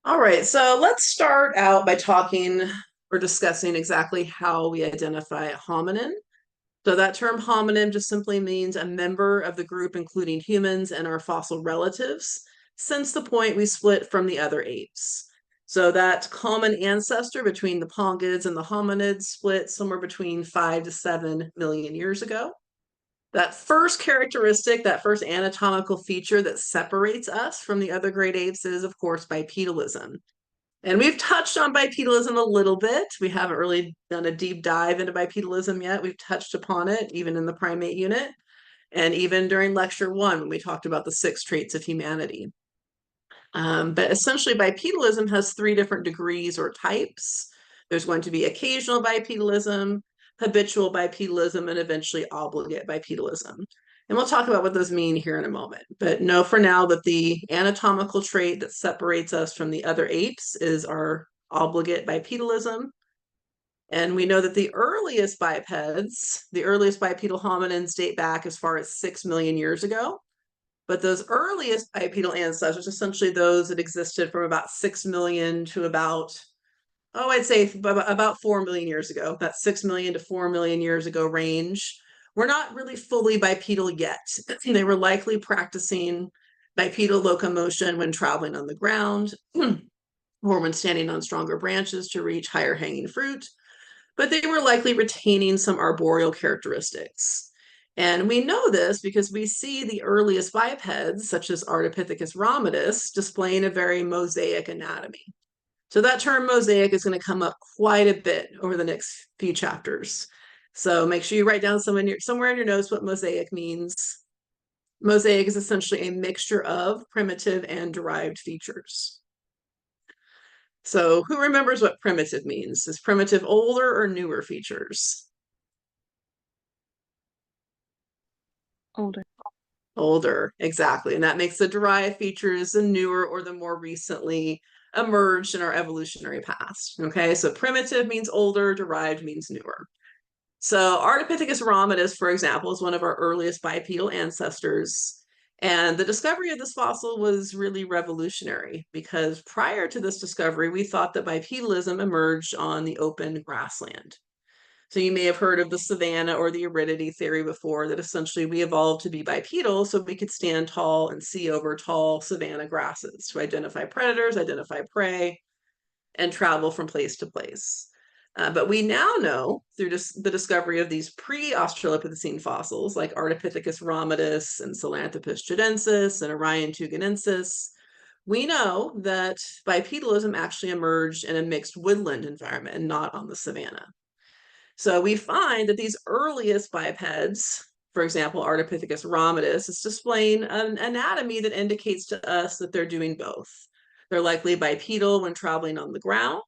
All right, so let's start out by talking or discussing exactly how we identify a hominin. So that term hominin just simply means a member of the group, including humans and our fossil relatives, since the point we split from the other apes. So that common ancestor between the pongodids and the hominids split somewhere between 5 to 7 million years ago. That first characteristic, that first anatomical feature that separates us from the other great apes is, of course, bipedalism. And we've touched on bipedalism a little bit. We haven't really done a deep dive into bipedalism yet. We've touched upon it even in the primate unit, and even during lecture one when we talked about the 6 traits of humanity. But essentially, bipedalism has 3 different degrees or types. There's going to be occasional bipedalism, habitual bipedalism, and eventually obligate bipedalism. And we'll talk about what those mean here in a moment. But know for now that the anatomical trait that separates us from the other apes is our obligate bipedalism. And we know that the earliest bipeds, the earliest bipedal hominins, date back as far as 6 million years ago. But those earliest bipedal ancestors, essentially those that existed from about 6 million to about, I'd say about 4 million years ago, that 6 million to 4 million years ago range, were not really fully bipedal yet. They were likely practicing bipedal locomotion when traveling on the ground or when standing on stronger branches to reach higher hanging fruit, but they were likely retaining some arboreal characteristics. And we know this because we see the earliest bipeds, such as Ardipithecus ramidus, displaying a very mosaic anatomy. So that term mosaic is going to come up quite a bit over the next few chapters. So make sure you write down somewhere in your notes what mosaic means. Mosaic is essentially a mixture of primitive and derived features. So who remembers what primitive means? Is primitive older or newer features? Older. Older, exactly. And that makes the derived features the newer or the more recently emerged in our evolutionary past. Okay, so primitive means older, derived means newer. So Ardipithecus ramidus, for example, is one of our earliest bipedal ancestors. And the discovery of this fossil was really revolutionary because prior to this discovery, we thought that bipedalism emerged on the open grassland. So you may have heard of the savanna or the aridity theory before, that essentially we evolved to be bipedal so we could stand tall and see over tall savanna grasses to identify predators, identify prey, and travel from place to place. But we now know through the discovery of these pre-Australopithecine fossils like Ardipithecus ramidus and Salanthropus judensis and Orion tugenensis, we know that bipedalism actually emerged in a mixed woodland environment and not on the savanna. So we find that these earliest bipeds, for example, Ardipithecus ramidus, is displaying an anatomy that indicates to us that they're doing both. They're likely bipedal when traveling on the ground,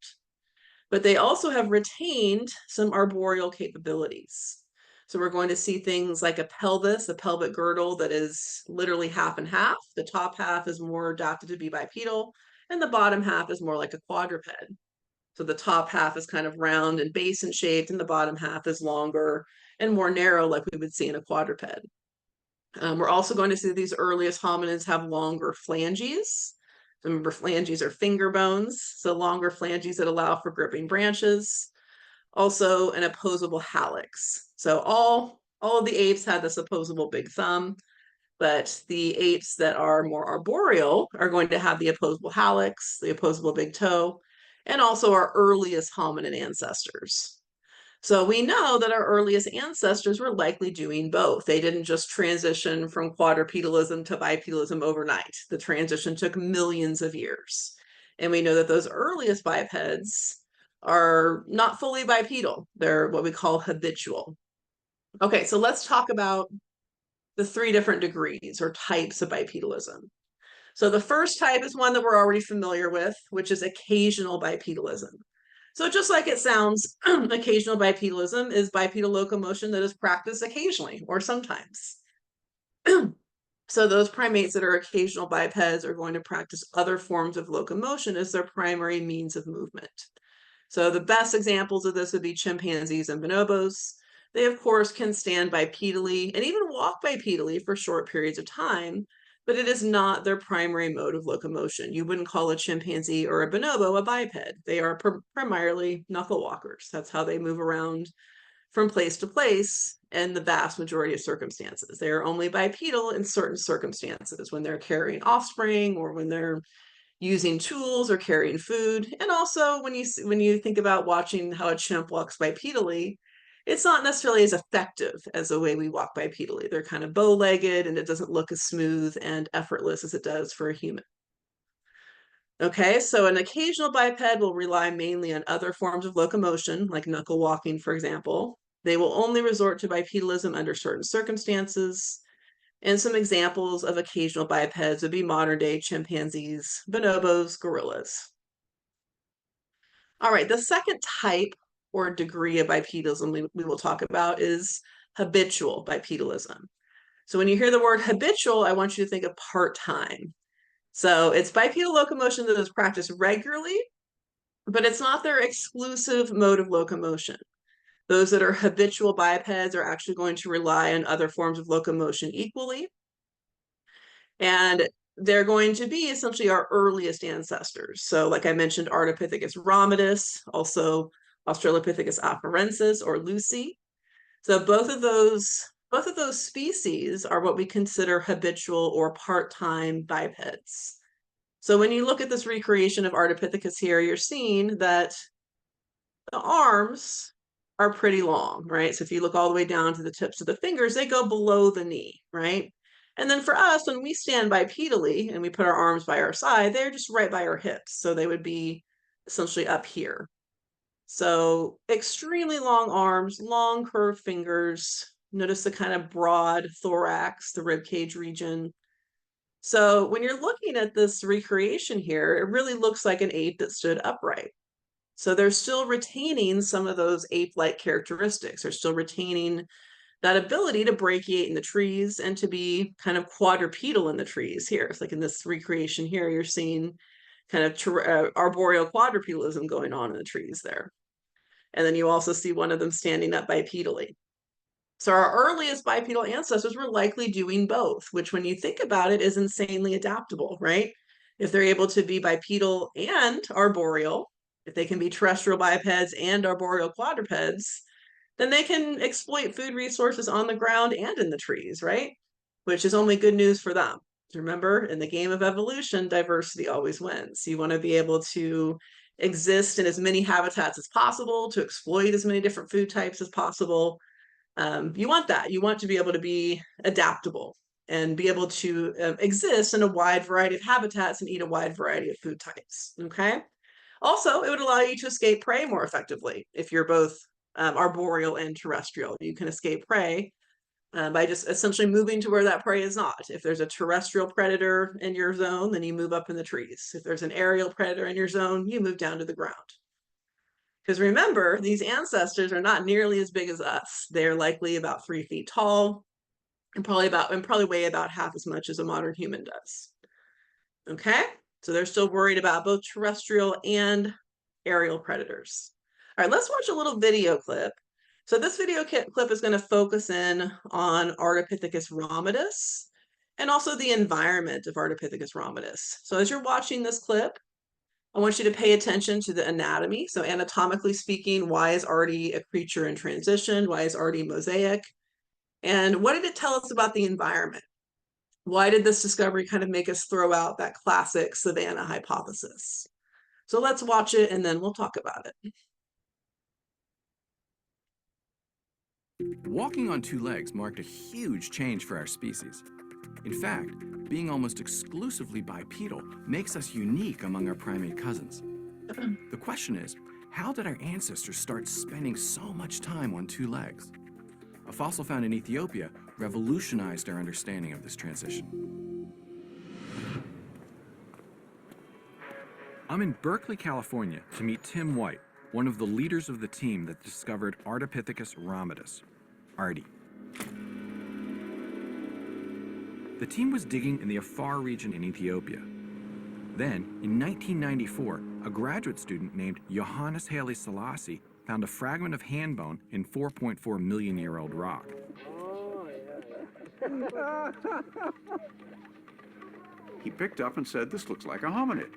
but they also have retained some arboreal capabilities. So we're going to see things like a pelvis, a pelvic girdle that is literally half and half. The top half is more adapted to be bipedal, and the bottom half is more like a quadruped. So the top half is kind of round and basin shaped, and the bottom half is longer and more narrow, like we would see in a quadruped. We're also going to see these earliest hominids have longer phalanges. Remember, phalanges are finger bones, so longer phalanges that allow for gripping branches. Also, an opposable hallux. So all of the apes had this opposable big thumb, but the apes that are more arboreal are going to have the opposable hallux, the opposable big toe, and also our earliest hominin ancestors. So we know that our earliest ancestors were likely doing both. They didn't just transition from quadrupedalism to bipedalism overnight. The transition took millions of years. And we know that those earliest bipeds are not fully bipedal. They're what we call habitual. Okay, so let's talk about the 3 different degrees or types of bipedalism. So the first type is one that we're already familiar with, which is occasional bipedalism. So just like it sounds, occasional bipedalism is bipedal locomotion that is practiced occasionally or sometimes. So those primates that are occasional bipeds are going to practice other forms of locomotion as their primary means of movement. So the best examples of this would be chimpanzees and bonobos. They, of course, can stand bipedally and even walk bipedally for short periods of time, but it is not their primary mode of locomotion. You wouldn't call a chimpanzee or a bonobo a biped. They are primarily knuckle walkers. That's how they move around from place to place in the vast majority of circumstances. They are only bipedal in certain circumstances, when they're carrying offspring or when they're using tools or carrying food. And also when you think about watching how a chimp walks bipedally, it's not necessarily as effective as the way we walk bipedally. They're kind of bow-legged and it doesn't look as smooth and effortless as it does for a human. Okay, so an occasional biped will rely mainly on other forms of locomotion, like knuckle walking, for example. They will only resort to bipedalism under certain circumstances. And some examples of occasional bipeds would be modern day chimpanzees, bonobos, gorillas. All right, the second type or degree of bipedalism we will talk about is habitual bipedalism. So when you hear the word habitual, I want you to think of part-time. So it's bipedal locomotion that is practiced regularly, but it's not their exclusive mode of locomotion. Those that are habitual bipeds are actually going to rely on other forms of locomotion equally. And they're going to be essentially our earliest ancestors. So like I mentioned, Ardipithecus ramidus, also Australopithecus afarensis or Lucy. So both of those species are what we consider habitual or part-time bipeds. So when you look at this recreation of Ardipithecus here, you're seeing that the arms are pretty long, right? So if you look all the way down to the tips of the fingers, they go below the knee, right? And then for us, when we stand bipedally and we put our arms by our side, they're just right by our hips. So they would be essentially up here. So extremely long arms, long curved fingers. Notice the kind of broad thorax, the rib cage region. So when you're looking at this recreation here, it really looks like an ape that stood upright. So they're still retaining some of those ape-like characteristics. They're still retaining that ability to brachiate in the trees and to be kind of quadrupedal in the trees here. It's like in this recreation here, you're seeing kind of arboreal quadrupedalism going on in the trees there. And then you also see one of them standing up bipedally. So our earliest bipedal ancestors were likely doing both, which when you think about it is insanely adaptable, right? If they're able to be bipedal and arboreal, if they can be terrestrial bipeds and arboreal quadrupeds, then they can exploit food resources on the ground and in the trees, right? Which is only good news for them. Remember, in the game of evolution, diversity always wins. You want to be able to exist in as many habitats as possible, to exploit as many different food types as possible. You want that. You want to be able to be adaptable and be able to exist in a wide variety of habitats and eat a wide variety of food types. Okay. Also, it would allow you to escape prey more effectively if you're both arboreal and terrestrial. You can escape prey by just essentially moving to where that prey is not. If there's a terrestrial predator in your zone, then you move up in the trees. If there's an aerial predator in your zone, you move down to the ground. Because remember, these ancestors are not nearly as big as us. They're likely about 3 feet tall and probably weigh about half as much as a modern human does. Okay, so they're still worried about both terrestrial and aerial predators. All right, let's watch a little video clip. So this video clip is going to focus in on Ardipithecus ramidus and also the environment of Ardipithecus ramidus. So as you're watching this clip, I want you to pay attention to the anatomy. So anatomically speaking, why is Artie a creature in transition? Why is Artie mosaic? And what did it tell us about the environment? Why did this discovery kind of make us throw out that classic savanna hypothesis? So let's watch it and then we'll talk about it. Walking on two legs marked a huge change for our species. In fact, being almost exclusively bipedal makes us unique among our primate cousins. The question is, how did our ancestors start spending so much time on two legs? A fossil found in Ethiopia revolutionized our understanding of this transition. I'm in Berkeley, California to meet Tim White, one of the leaders of the team that discovered Ardipithecus ramidus, Artie. The team was digging in the Afar region in Ethiopia. Then, in 1994, a graduate student named Johannes Haile Selassie found a fragment of hand bone in 4.4 million year old rock. He picked up and said, "This looks like a hominid."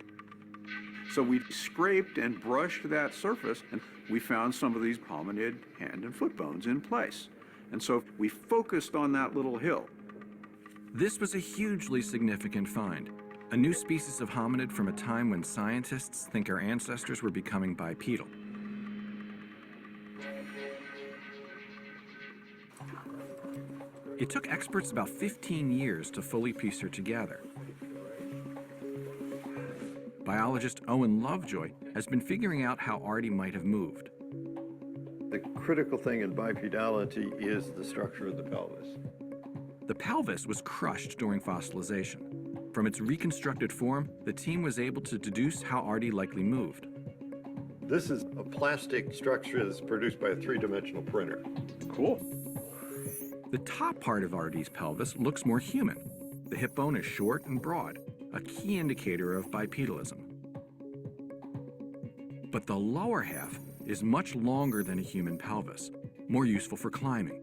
So we scraped and brushed that surface, and we found some of these hominid hand and foot bones in place. And so we focused on that little hill. This was a hugely significant find, a new species of hominid from a time when scientists think our ancestors were becoming bipedal. It took experts about 15 years to fully piece her together. Biologist Owen Lovejoy has been figuring out how Artie might have moved. The critical thing in bipedality is the structure of the pelvis. The pelvis was crushed during fossilization. From its reconstructed form, the team was able to deduce how Artie likely moved. This is a plastic structure that's produced by a three-dimensional printer. Cool. The top part of Artie's pelvis looks more human. The hip bone is short and broad, a key indicator of bipedalism. But the lower half is much longer than a human pelvis, more useful for climbing.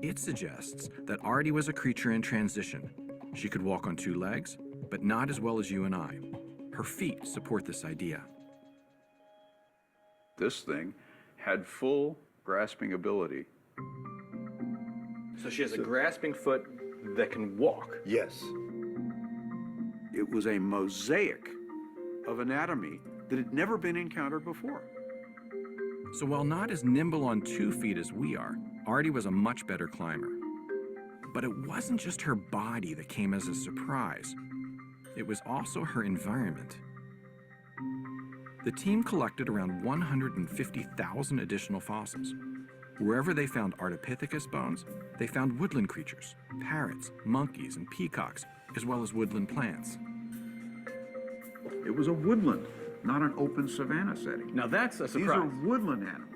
It suggests that Artie was a creature in transition. She could walk on two legs, but not as well as you and I. Her feet support this idea. This thing had full grasping ability. So she has a grasping foot that can walk. Yes. It was a mosaic of anatomy that had never been encountered before. So while not as nimble on 2 feet as we are, Artie was a much better climber. But it wasn't just her body that came as a surprise. It was also her environment. The team collected around 150,000 additional fossils. Wherever they found Ardipithecus bones, they found woodland creatures, parrots, monkeys, and peacocks, as well as woodland plants. It was a woodland, not an open savanna setting. Now that's a These surprise. are woodland animals.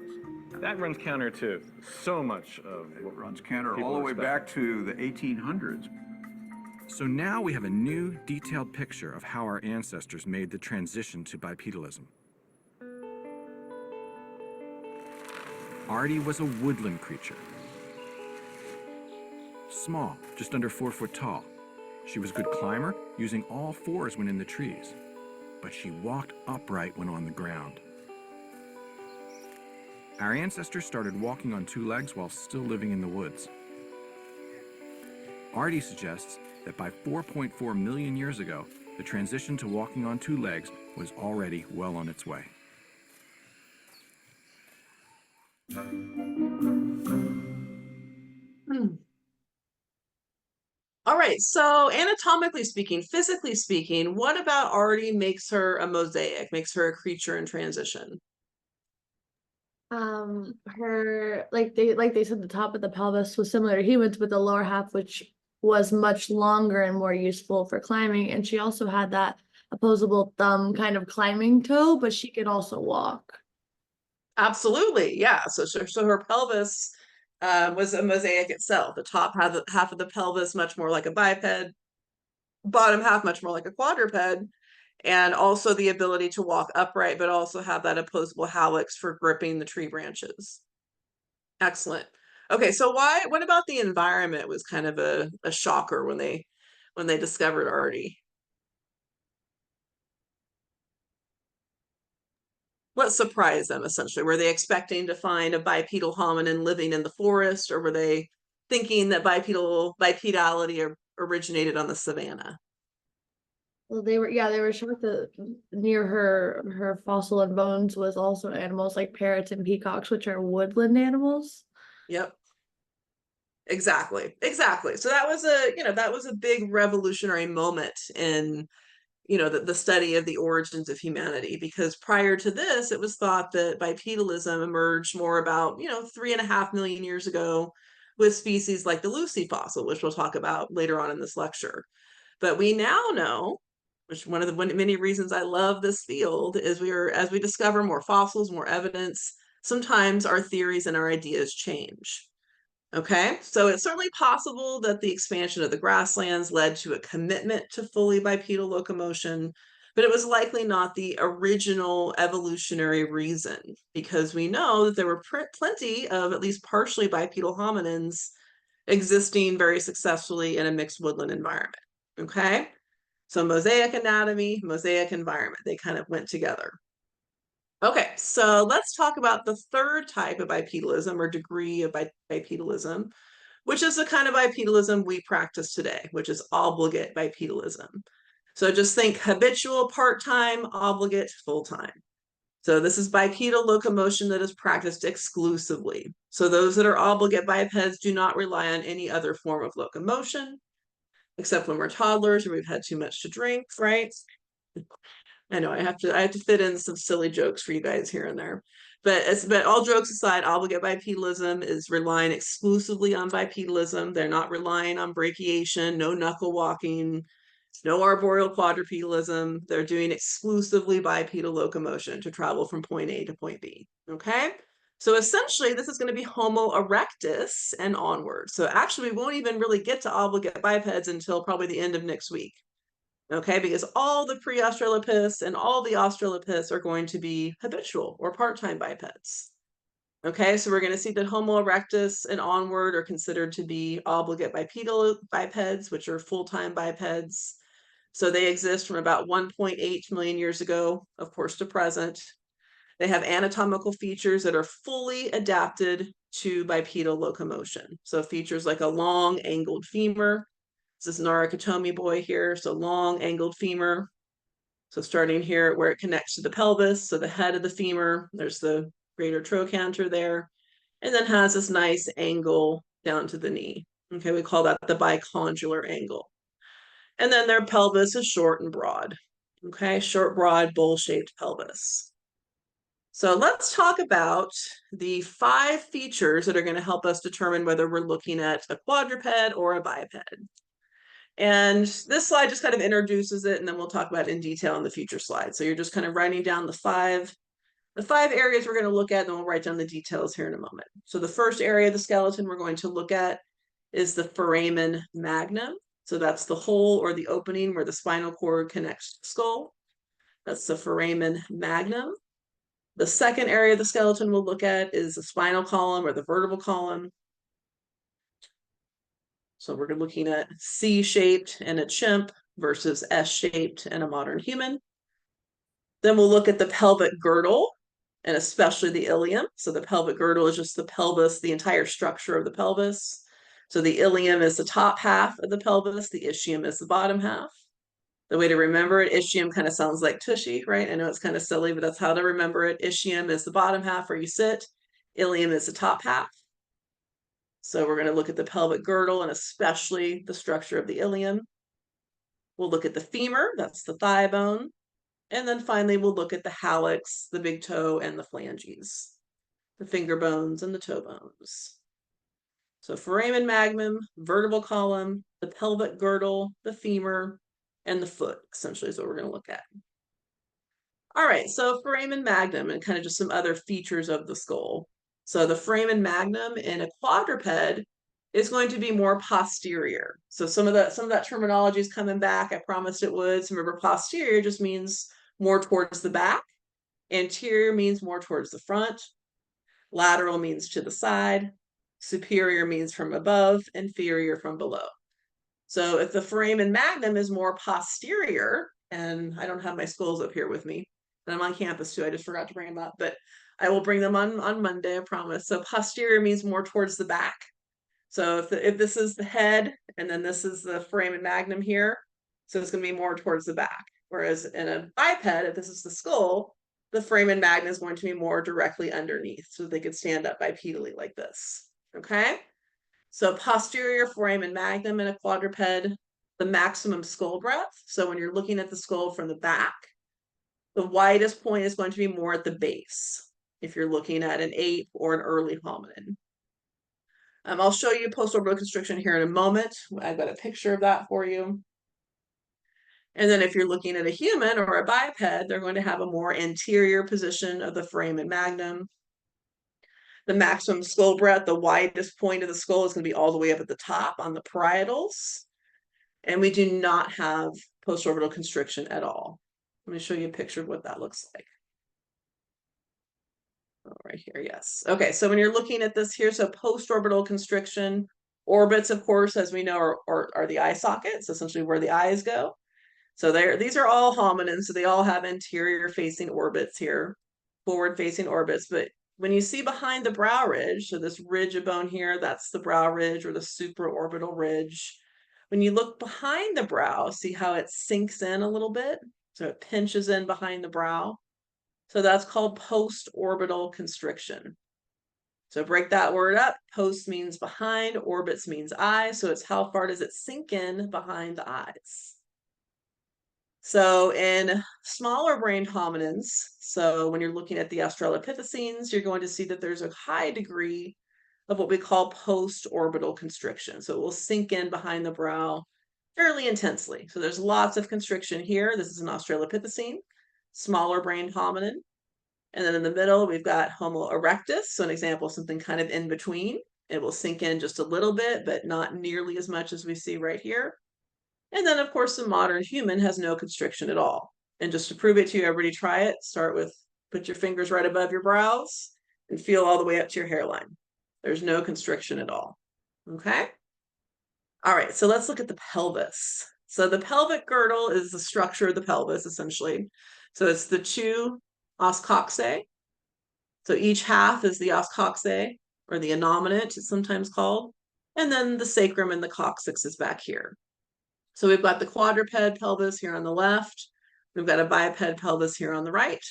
That runs counter to so much of It what runs counter people all the way expect. back to the 1800s. So now we have a new, detailed picture of how our ancestors made the transition to bipedalism. Artie was a woodland creature. Small, just under 4 foot tall. She was a good climber, using all fours when in the trees. But she walked upright when on the ground. Our ancestors started walking on 2 legs while still living in the woods. Artie suggests that by 4.4 million years ago, the transition to walking on 2 legs was already well on its way. All right, so anatomically speaking, physically speaking, what about Artie makes her a mosaic, makes her a creature in transition? Her like they said, the top of the pelvis was similar to humans, but the lower half, which was much longer and more useful for climbing, and she also had that opposable thumb kind of climbing toe, but she could also walk. Absolutely, yeah. So her pelvis was a mosaic itself. The top half of the pelvis much more like a biped, bottom half much more like a quadruped, and also the ability to walk upright, but also have that opposable hallux for gripping the tree branches. Excellent. Okay, so what about the environment was kind of a shocker when they discovered Artie? What surprised them essentially? Were they expecting to find a bipedal hominin living in the forest, or were they thinking that bipedality originated on the savanna? Well, they were shocked that near her fossil and bones was also animals like parrots and peacocks, which are woodland animals. Yep. Exactly. So that was a big revolutionary moment in the study of the origins of humanity, because prior to this, it was thought that bipedalism emerged more about 3.5 million years ago with species like the Lucy fossil, which we'll talk about later on in this lecture. But we now know, which one of the many reasons I love this field is as we discover more fossils, more evidence, sometimes our theories and our ideas change. Okay, so it's certainly possible that the expansion of the grasslands led to a commitment to fully bipedal locomotion, but it was likely not the original evolutionary reason, because we know that there were plenty of at least partially bipedal hominins existing very successfully in a mixed woodland environment. Okay, so mosaic anatomy, mosaic environment, they kind of went together. Okay, so let's talk about the third type of bipedalism or degree of bipedalism, which is the kind of bipedalism we practice today, which is obligate bipedalism. So just think habitual, part-time, obligate, full-time. So this is bipedal locomotion that is practiced exclusively. So those that are obligate bipeds do not rely on any other form of locomotion, except when we're toddlers or we've had too much to drink, right? I know I have to fit in some silly jokes for you guys here and there. But all jokes aside, obligate bipedalism is relying exclusively on bipedalism. They're not relying on brachiation, no knuckle walking, no arboreal quadrupedalism. They're doing exclusively bipedal locomotion to travel from point A to point B. Okay? So essentially, this is going to be Homo erectus and onward. So actually, we won't even really get to obligate bipeds until probably the end of next week. Okay, because all the pre-Australopiths and all the Australopiths are going to be habitual or part-time bipeds. Okay, so we're going to see that Homo erectus and onward are considered to be obligate bipedal bipeds, which are full-time bipeds. So they exist from about 1.8 million years ago, of course, to present. They have anatomical features that are fully adapted to bipedal locomotion. So features like a long angled femur. This is Narukatome boy here, so long angled femur. So starting here where it connects to the pelvis, so the head of the femur, there's the greater trochanter there, and then has this nice angle down to the knee. Okay, we call that the bicondylar angle. And then their pelvis is short and broad. Okay, short, broad, bowl-shaped pelvis. So let's talk about the 5 features that are going to help us determine whether we're looking at a quadruped or a biped. And this slide just kind of introduces it, and then we'll talk about it in detail in the future slides. So you're just kind of writing down the five areas we're going to look at, and then we'll write down the details here in a moment. So the first area of the skeleton we're going to look at is the foramen magnum. So that's the hole or the opening where the spinal cord connects to the skull. That's the foramen magnum. The second area of the skeleton we'll look at is the spinal column or the vertebral column. So we're looking at C-shaped and a chimp versus S-shaped and a modern human. Then we'll look at the pelvic girdle and especially the ilium. So the pelvic girdle is just the pelvis, the entire structure of the pelvis. So the ilium is the top half of the pelvis, the ischium is the bottom half. The way to remember it, ischium kind of sounds like tushy, right? I know it's kind of silly, but that's how to remember it. Ischium is the bottom half where you sit. Ilium is the top half. So we're going to look at the pelvic girdle and especially the structure of the ilium. We'll look at the femur, that's the thigh bone. And then finally, we'll look at the hallux, the big toe, and the phalanges, the finger bones and the toe bones. So foramen magnum, vertebral column, the pelvic girdle, the femur, and the foot, essentially is what we're going to look at. All right, so foramen magnum and kind of just some other features of the skull. So the foramen magnum in a quadruped is going to be more posterior. So some of that terminology is coming back. I promised it would. So remember, posterior just means more towards the back. Anterior means more towards the front. Lateral means to the side. Superior means from above. Inferior from below. So if the foramen magnum is more posterior, and I don't have my skulls up here with me, and I'm on campus too, I just forgot to bring them up, but I will bring them on Monday, I promise. So posterior means more towards the back. So if this is the head, and then this is the foramen magnum here, so it's going to be more towards the back. Whereas in a biped, if this is the skull, the foramen magnum is going to be more directly underneath, so they could stand up bipedally like this. Okay? So posterior foramen magnum in a quadruped, the maximum skull breadth. So when you're looking at the skull from the back, the widest point is going to be more at the base if you're looking at an ape or an early hominid. I'll show you postorbital constriction here in a moment. I've got a picture of that for you. And then if you're looking at a human or a biped, they're going to have a more anterior position of the foramen magnum. The maximum skull breadth, the widest point of the skull is going to be all the way up at the top on the parietals. And we do not have postorbital constriction at all. Let me show you a picture of what that looks like. Oh, right here, yes. Okay, so when you're looking at this here, so post-orbital constriction, orbits, of course, as we know, are the eye sockets, essentially where the eyes go. So these are all hominins, so they all have anterior facing orbits here, forward facing orbits. But when you see behind the brow ridge, so this ridge of bone here, that's the brow ridge or the supraorbital ridge. When you look behind the brow, see how it sinks in a little bit? So it pinches in behind the brow. So that's called post-orbital constriction. So break that word up. Post means behind, orbits means eye. So it's how far does it sink in behind the eyes? So in smaller brained hominins, so when you're looking at the Australopithecines, you're going to see that there's a high degree of what we call post-orbital constriction. So it will sink in behind the brow fairly intensely. So there's lots of constriction here. This is an Australopithecine, smaller brained hominin. And then in the middle, we've got Homo erectus. So an example, something kind of in between. It will sink in just a little bit, but not nearly as much as we see right here. And then, of course, the modern human has no constriction at all. And just to prove it to you, everybody try it. Start with, put your fingers right above your brows and feel all the way up to your hairline. There's no constriction at all. Okay? All right, so let's look at the pelvis. So the pelvic girdle is the structure of the pelvis, essentially. So it's the two os coxae. So each half is the os coxae, or the innominate, it's sometimes called. And then the sacrum and the coccyx is back here. So we've got the quadruped pelvis here on the left. We've got a biped pelvis here on the right.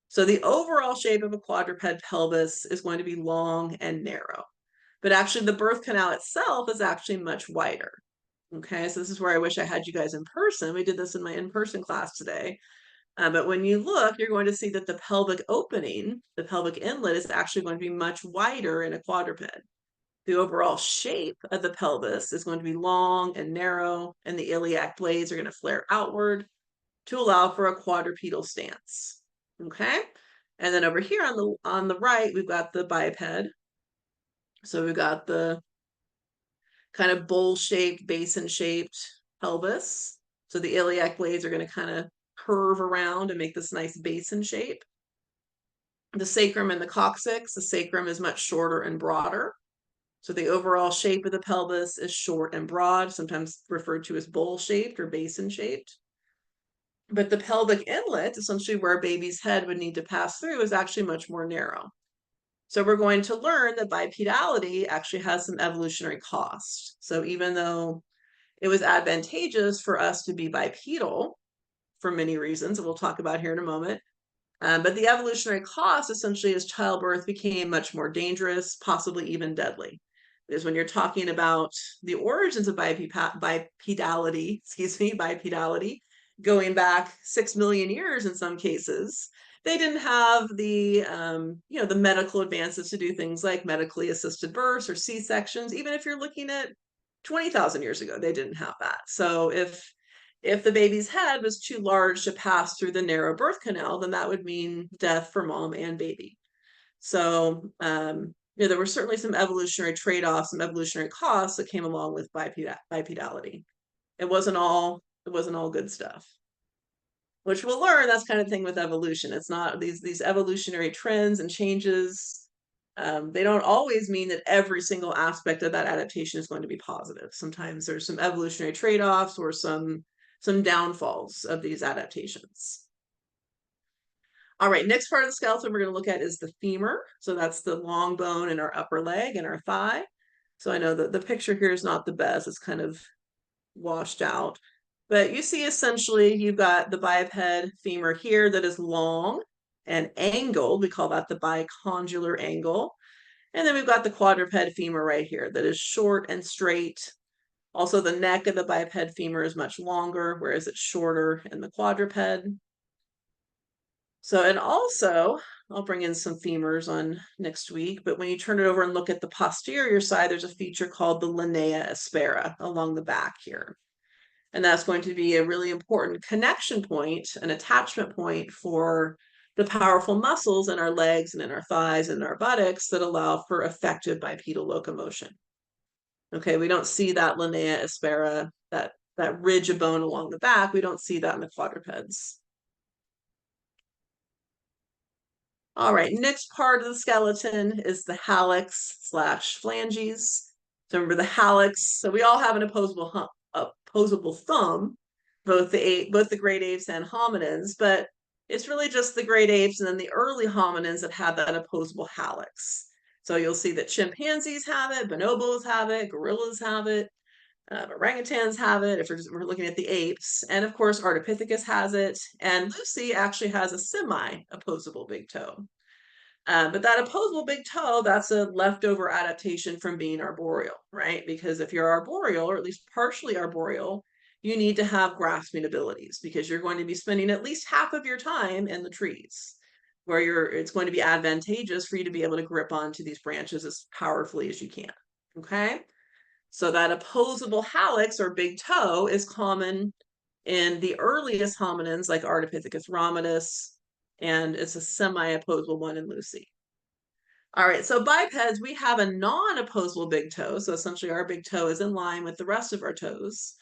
So the overall shape of a quadruped pelvis is going to be long and narrow. But actually the birth canal itself is actually much wider. Okay, so this is where I wish I had you guys in person. We did this in my in-person class today. But when you look, you're going to see that the pelvic opening, the pelvic inlet, is actually going to be much wider in a quadruped. The overall shape of the pelvis is going to be long and narrow, and the iliac blades are going to flare outward to allow for a quadrupedal stance. Okay, and then over here on the right, we've got the biped. So we've got the kind of bowl-shaped, basin-shaped pelvis. So the iliac blades are going to kind of curve around and make this nice basin shape. The sacrum and the coccyx, the sacrum is much shorter and broader. So the overall shape of the pelvis is short and broad, sometimes referred to as bowl-shaped or basin-shaped. But the pelvic inlet, essentially where a baby's head would need to pass through, is actually much more narrow. So we're going to learn that bipedality actually has some evolutionary cost. So even though it was advantageous for us to be bipedal for many reasons that we'll talk about here in a moment, but the evolutionary cost essentially is childbirth became much more dangerous, possibly even deadly. Because when you're talking about the origins of bipedality, going back 6 million years in some cases, they didn't have the the medical advances to do things like medically assisted births or C-sections. Even if you're looking at 20,000 years ago, they didn't have that. So if the baby's head was too large to pass through the narrow birth canal, then that would mean death for mom and baby. So there were certainly some evolutionary trade-offs, some evolutionary costs that came along with bipedality. It wasn't all good stuff. Which we'll learn, that's kind of thing with evolution. It's not these evolutionary trends and changes. They don't always mean that every single aspect of that adaptation is going to be positive. Sometimes there's some evolutionary trade-offs or some downfalls of these adaptations. All right, next part of the skeleton we're going to look at is the femur. So that's the long bone in our upper leg and our thigh. So I know that the picture here is not the best. It's kind of washed out. But you see essentially you've got the biped femur here that is long and angled. We call that the bicondylar angle. And then we've got the quadruped femur right here that is short and straight. Also, the neck of the biped femur is much longer, whereas it's shorter in the quadruped. So, and also, I'll bring in some femurs on next week, but when you turn it over and look at the posterior side, there's a feature called the linea aspera along the back here. And that's going to be a really important connection point, an attachment point for the powerful muscles in our legs and in our thighs and our buttocks that allow for effective bipedal locomotion. Okay, we don't see that linea aspera, that ridge of bone along the back. We don't see that in the quadrupeds. All right, next part of the skeleton is the hallux slash phalanges. So remember the hallux. So we all have an opposable thumb, both the great apes and hominins, but it's really just the great apes and then the early hominins that have that opposable hallux. So you'll see that chimpanzees have it, bonobos have it, gorillas have it, orangutans have it, if we're looking at the apes. And of course, Ardipithecus has it. And Lucy actually has a semi-opposable big toe. But that opposable big toe, that's a leftover adaptation from being arboreal, right? Because if you're arboreal, or at least partially arboreal, you need to have grasping abilities because you're going to be spending at least half of your time in the trees where it's going to be advantageous for you to be able to grip onto these branches as powerfully as you can. Okay. So that opposable hallux or big toe is common in the earliest hominins like Ardipithecus ramidus, and it's a semi-opposable one in Lucy. All right, so bipeds, we have a non-opposable big toe. So essentially our big toe is in line with the rest of our toes.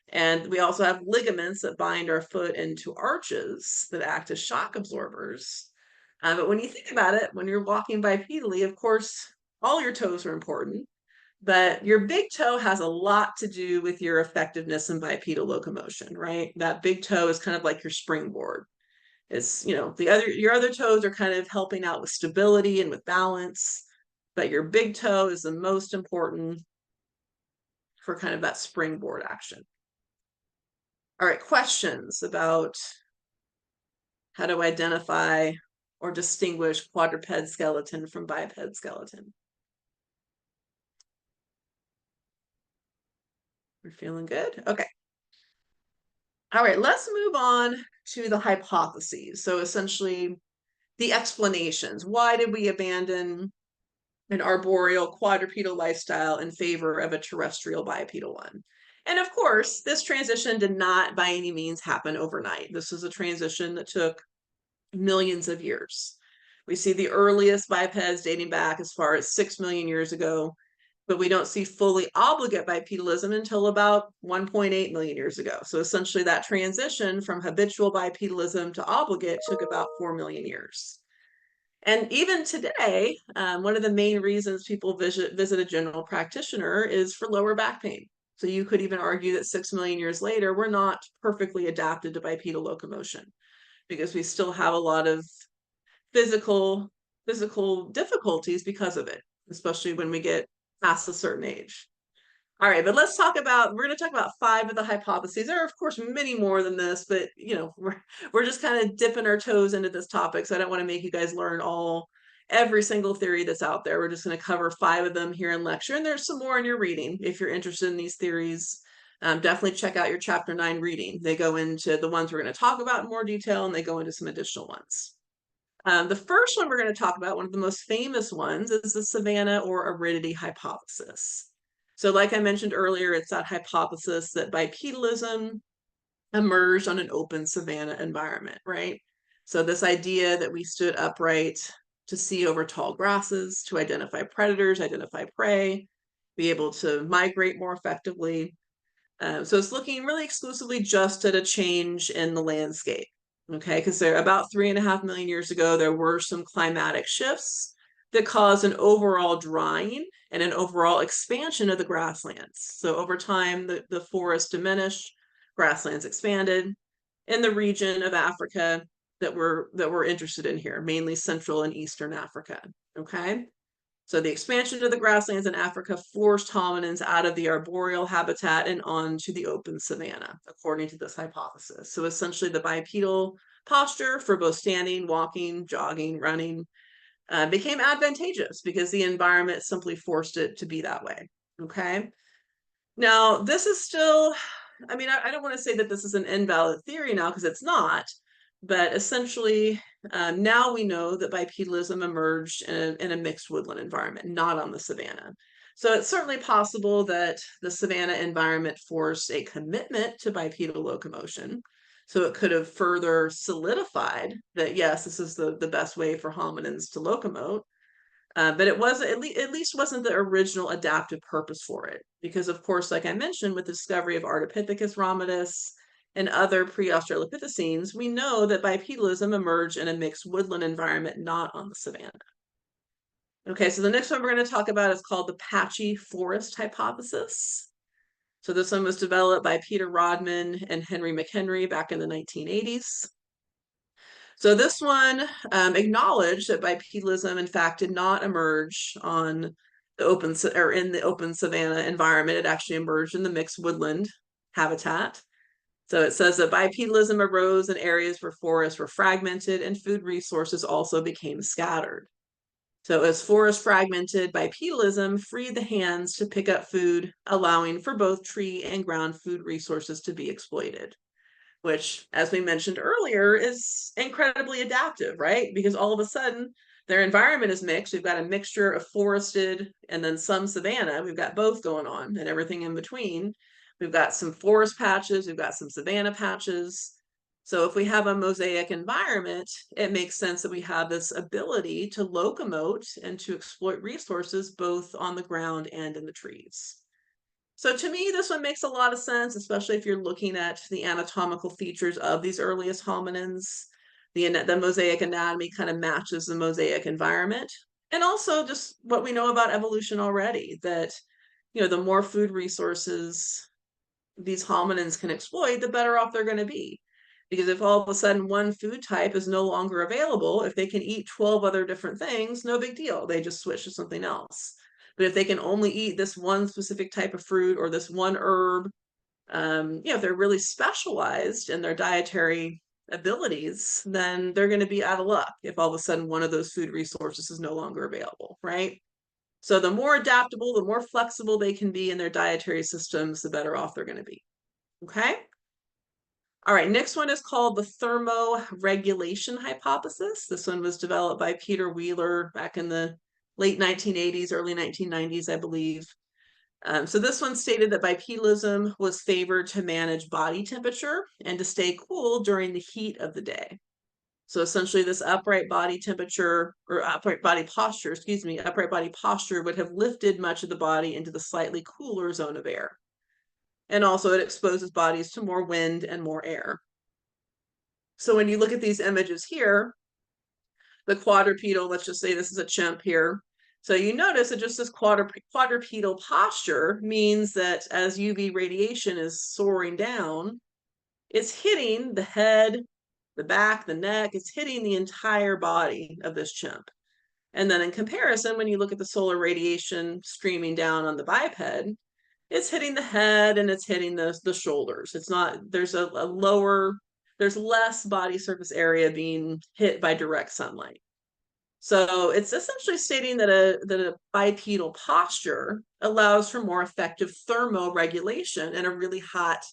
And we also have ligaments that bind our foot into arches that act as shock absorbers. But when you think about it, when you're walking bipedally, of course, all your toes are important, but your big toe has a lot to do with your effectiveness in bipedal locomotion, right? That big toe is kind of like your springboard. It's, your other toes are kind of helping out with stability and with balance, but your big toe is the most important for kind of that springboard action. All right, questions about how to identify or distinguish quadruped skeleton from biped skeleton? We're feeling good? Okay. All right, let's move on to the hypotheses. So essentially the explanations. Why did we abandon an arboreal quadrupedal lifestyle in favor of a terrestrial bipedal one? And of course, this transition did not by any means happen overnight. This is a transition that took millions of years. We see the earliest bipeds dating back as far as 6 million years ago, but we don't see fully obligate bipedalism until about 1.8 million years ago. So essentially that transition from habitual bipedalism to obligate took about 4 million years. And even today, one of the main reasons people visit a general practitioner is for lower back pain. So you could even argue that 6 million years later, we're not perfectly adapted to bipedal locomotion because we still have a lot of physical difficulties because of it, especially when we get past a certain age. All right, but we're going to talk about 5 of the hypotheses. There are, of course, many more than this, but, we're just kind of dipping our toes into this topic. So I don't want to make you guys learn every single theory that's out there. We're just going to cover 5 of them here in lecture. And there's some more in your reading. If you're interested in these theories, definitely check out your chapter 9 reading. They go into the ones we're going to talk about in more detail, and they go into some additional ones. The first one we're going to talk about, one of the most famous ones, is the savanna or aridity hypothesis. So like I mentioned earlier, it's that hypothesis that bipedalism emerged on an open savanna environment, right? So this idea that we stood upright to see over tall grasses, to identify predators, identify prey, be able to migrate more effectively. So it's looking really exclusively just at a change in the landscape, okay? Because about 3.5 million years ago, there were some climatic shifts that caused an overall drying and an overall expansion of the grasslands. So over time, the forest diminished, grasslands expanded in the region of Africa that we're interested in here, mainly Central and Eastern Africa, okay? So the expansion of the grasslands in Africa forced hominins out of the arboreal habitat and onto the open savanna, according to this hypothesis. So essentially the bipedal posture for both standing, walking, jogging, running became advantageous because the environment simply forced it to be that way, okay? Now, this is still, I don't want to say that this is an invalid theory now because it's not, but essentially now we know that bipedalism emerged in a mixed woodland environment, not on the savanna. So it's certainly possible that the savanna environment forced a commitment to bipedal locomotion. So it could have further solidified that, yes, this is the best way for hominins to locomote. But it wasn't, at least wasn't the original adaptive purpose for it. Because of course, like I mentioned, with the discovery of Ardipithecus ramidus and other pre-Australopithecines, we know that bipedalism emerged in a mixed woodland environment, not on the savanna. Okay, so the next one we're going to talk about is called the patchy forest hypothesis. So this one was developed by Peter Rodman and Henry McHenry back in the 1980s. So this one acknowledged that bipedalism, in fact, did not emerge on the open or in the open savanna environment. It actually emerged in the mixed woodland habitat. So it says that bipedalism arose in areas where forests were fragmented and food resources also became scattered. So as forest fragmented, bipedalism freed the hands to pick up food, allowing for both tree and ground food resources to be exploited, which, as we mentioned earlier, is incredibly adaptive, right? Because all of a sudden, their environment is mixed. We've got a mixture of forested and then some savanna. We've got both going on and everything in between. We've got some forest patches. We've got some savanna patches. So if we have a mosaic environment, it makes sense that we have this ability to locomote and to exploit resources both on the ground and in the trees. So to me, this one makes a lot of sense, especially if you're looking at the anatomical features of these earliest hominins. The mosaic anatomy kind of matches the mosaic environment. And also just what we know about evolution already, that, the more food resources these hominins can exploit, the better off they're going to be. Because if all of a sudden one food type is no longer available, if they can eat 12 other different things, no big deal. They just switch to something else. But if they can only eat this one specific type of fruit or this one herb, if they're really specialized in their dietary abilities, then they're going to be out of luck if all of a sudden one of those food resources is no longer available, right? So the more adaptable, the more flexible they can be in their dietary systems, the better off they're going to be. Okay? All right, next one is called the thermoregulation hypothesis. This one was developed by Peter Wheeler back in the late 1980s, early 1990s, I believe. So this one stated that bipedalism was favored to manage body temperature and to stay cool during the heat of the day. So essentially this upright body temperature or upright body posture would have lifted much of the body into the slightly cooler zone of air. And also it exposes bodies to more wind and more air. So when you look at these images here, the quadrupedal, let's just say this is a chimp here. So you notice that just this quadrupedal posture means that as UV radiation is soaring down, it's hitting the head, the back, the neck, it's hitting the entire body of this chimp. And then in comparison, when you look at the solar radiation streaming down on the biped, it's hitting the head and it's hitting the shoulders. It's not, there's there's less body surface area being hit by direct sunlight. So it's essentially stating that a bipedal posture allows for more effective thermoregulation in a really hot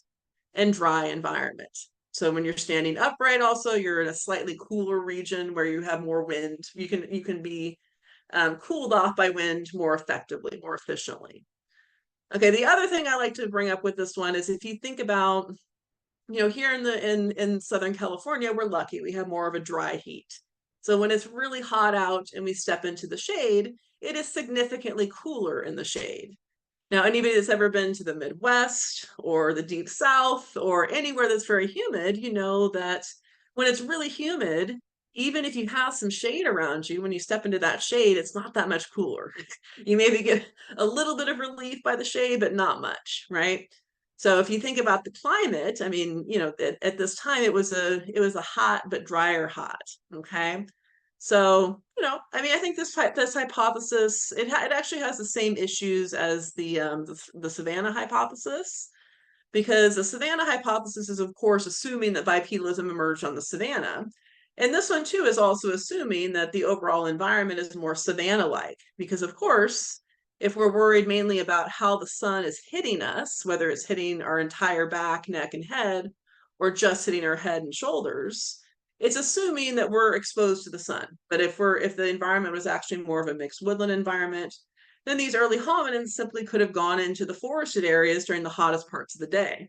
and dry environment. So when you're standing upright, also you're in a slightly cooler region where you have more wind. You can be cooled off by wind more effectively, more efficiently. Okay, the other thing I like to bring up with this one is if you think about, here in Southern California, we're lucky. We have more of a dry heat. So when it's really hot out and we step into the shade, it is significantly cooler in the shade. Now, anybody that's ever been to the Midwest or the Deep South or anywhere that's very humid, you know that when it's really humid, even if you have some shade around you, when you step into that shade, it's not that much cooler. You maybe get a little bit of relief by the shade, but not much, right? So if you think about the climate, I mean, at this time it was a hot but drier hot, okay? So, I think this hypothesis, it actually has the same issues as the savanna hypothesis, because the savanna hypothesis is, of course, assuming that bipedalism emerged on the savanna. And this one, too, is also assuming that the overall environment is more savanna-like, because, of course, if we're worried mainly about how the sun is hitting us, whether it's hitting our entire back, neck, and head, or just hitting our head and shoulders, it's assuming that we're exposed to the sun. But if the environment was actually more of a mixed woodland environment, then these early hominins simply could have gone into the forested areas during the hottest parts of the day.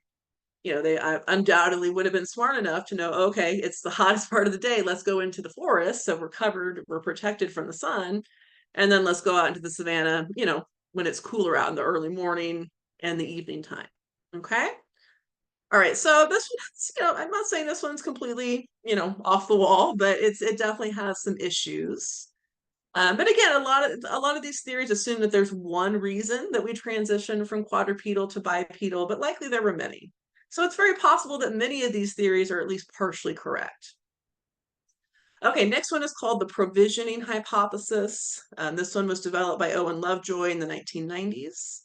They undoubtedly would have been smart enough to know, okay, it's the hottest part of the day. Let's go into the forest. So we're protected from the sun. And then let's go out into the savanna, when it's cooler out in the early morning and the evening time. Okay. All right, so this one's, I'm not saying this one's completely, off the wall, but it definitely has some issues. But again, a lot of these theories assume that there's one reason that we transition from quadrupedal to bipedal, but likely there were many. So it's very possible that many of these theories are at least partially correct. Okay, next one is called the provisioning hypothesis. This one was developed by Owen Lovejoy in the 1990s.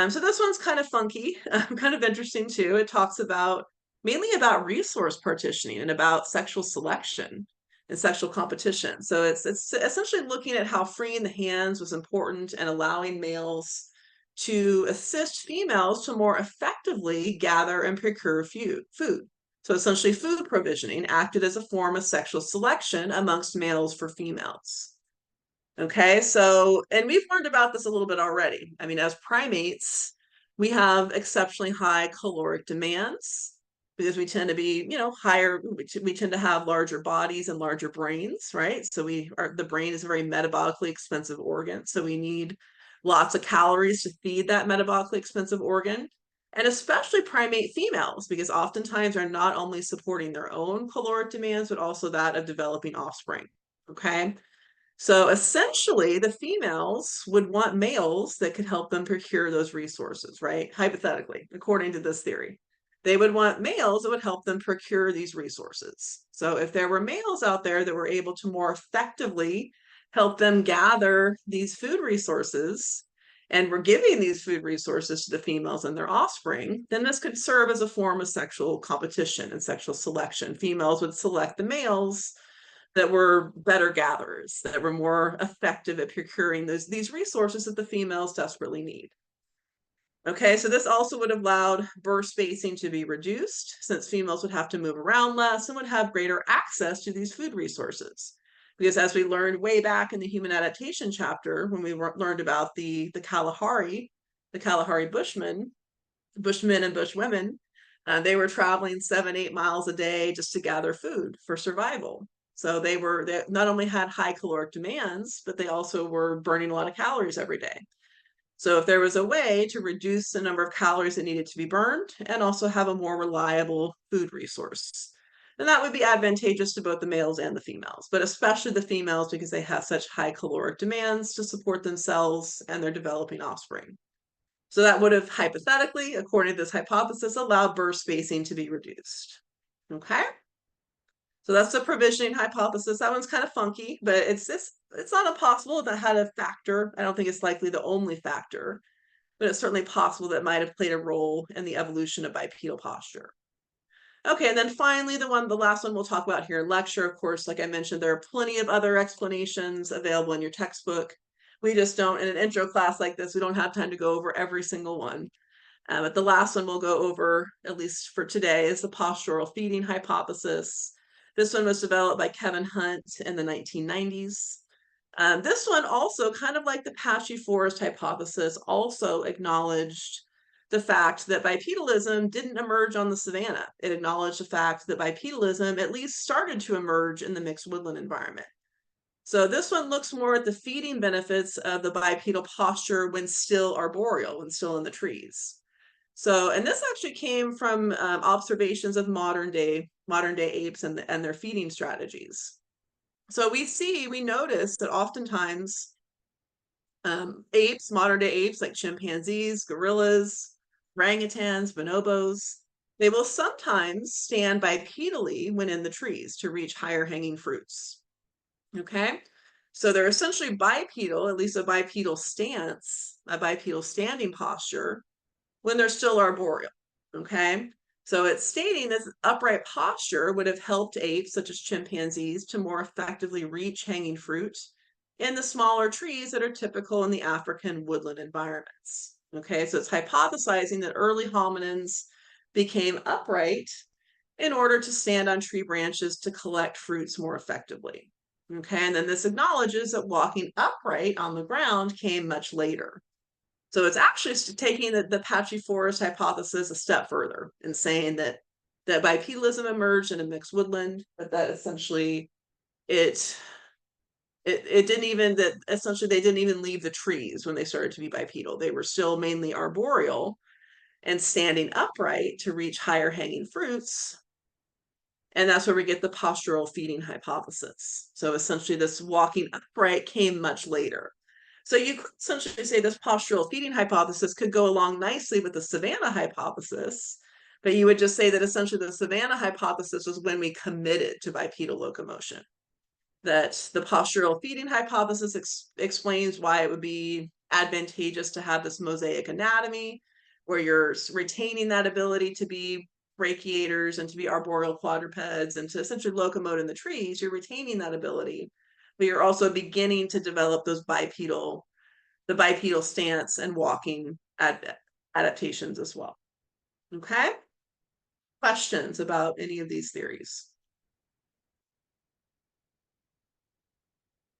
So this one's kind of funky, kind of interesting too. It talks about mainly about resource partitioning and about sexual selection and sexual competition. So it's essentially looking at how freeing the hands was important and allowing males to assist females to more effectively gather and procure food. So essentially, food provisioning acted as a form of sexual selection amongst males for females. Okay, so, and we've learned about this a little bit already. I mean, as primates, we have exceptionally high caloric demands because we tend to be, higher, we tend to have larger bodies and larger brains, right? So the brain is a very metabolically expensive organ. So we need lots of calories to feed that metabolically expensive organ. And especially primate females, because oftentimes are not only supporting their own caloric demands, but also that of developing offspring. Okay. So essentially, the females would want males that could help them procure those resources, right? Hypothetically, according to this theory, they would want males that would help them procure these resources. So if there were males out there that were able to more effectively help them gather these food resources and were giving these food resources to the females and their offspring, then this could serve as a form of sexual competition and sexual selection. Females would select the males that were better gatherers, that were more effective at procuring these resources that the females desperately need. Okay, so this also would have allowed birth spacing to be reduced, since females would have to move around less and would have greater access to these food resources. Because as we learned way back in the human adaptation chapter, when we learned about the Kalahari Bushmen and Bushwomen, they were traveling 7-8 miles a day just to gather food for survival. So they not only had high caloric demands, but they also were burning a lot of calories every day. So if there was a way to reduce the number of calories that needed to be burned and also have a more reliable food resource, then that would be advantageous to both the males and the females, but especially the females because they have such high caloric demands to support themselves and their developing offspring. So that would have hypothetically, according to this hypothesis, allowed birth spacing to be reduced. Okay? So that's the provisioning hypothesis. That one's kind of funky, but it's not impossible that had a factor. I don't think it's likely the only factor, but it's certainly possible that might have played a role in the evolution of bipedal posture. Okay, and then finally, the last one we'll talk about here in lecture. Of course, like I mentioned, there are plenty of other explanations available in your textbook. We just don't, in an intro class like this, we don't have time to go over every single one. But the last one we'll go over, at least for today, is the postural feeding hypothesis. This one was developed by Kevin Hunt in the 1990s. This one also, kind of like the patchy forest hypothesis, also acknowledged the fact that bipedalism didn't emerge on the savanna. It acknowledged the fact that bipedalism at least started to emerge in the mixed woodland environment. So this one looks more at the feeding benefits of the bipedal posture when still arboreal, when still in the trees. So, and this actually came from observations of modern day apes and their feeding strategies. So we notice that oftentimes modern day apes like chimpanzees, gorillas, orangutans, bonobos, they will sometimes stand bipedally when in the trees to reach higher hanging fruits. Okay, so they're essentially bipedal, at least a bipedal stance, a bipedal standing posture, when they're still arboreal. Okay, so it's stating this upright posture would have helped apes such as chimpanzees to more effectively reach hanging fruit in the smaller trees that are typical in the African woodland environments. Okay, so it's hypothesizing that early hominins became upright in order to stand on tree branches to collect fruits more effectively. Okay, and then this acknowledges that walking upright on the ground came much later. So it's actually taking the patchy forest hypothesis a step further and saying that bipedalism emerged in a mixed woodland, but that essentially it didn't even, that essentially they didn't even leave the trees when they started to be bipedal. They were still mainly arboreal. and standing upright to reach higher hanging fruits. And that's where we get the postural feeding hypothesis. So essentially, this walking upright came much later. So you could essentially say this postural feeding hypothesis could go along nicely with the savanna hypothesis, but you would just say that essentially the savanna hypothesis was when we committed to bipedal locomotion. That the postural feeding hypothesis explains why it would be advantageous to have this mosaic anatomy, where you're retaining that ability to be brachiators and to be arboreal quadrupeds and to essentially locomote in the trees. You're retaining that ability, but you're also beginning to develop the bipedal stance and walking adaptations as well. Okay? Questions about any of these theories?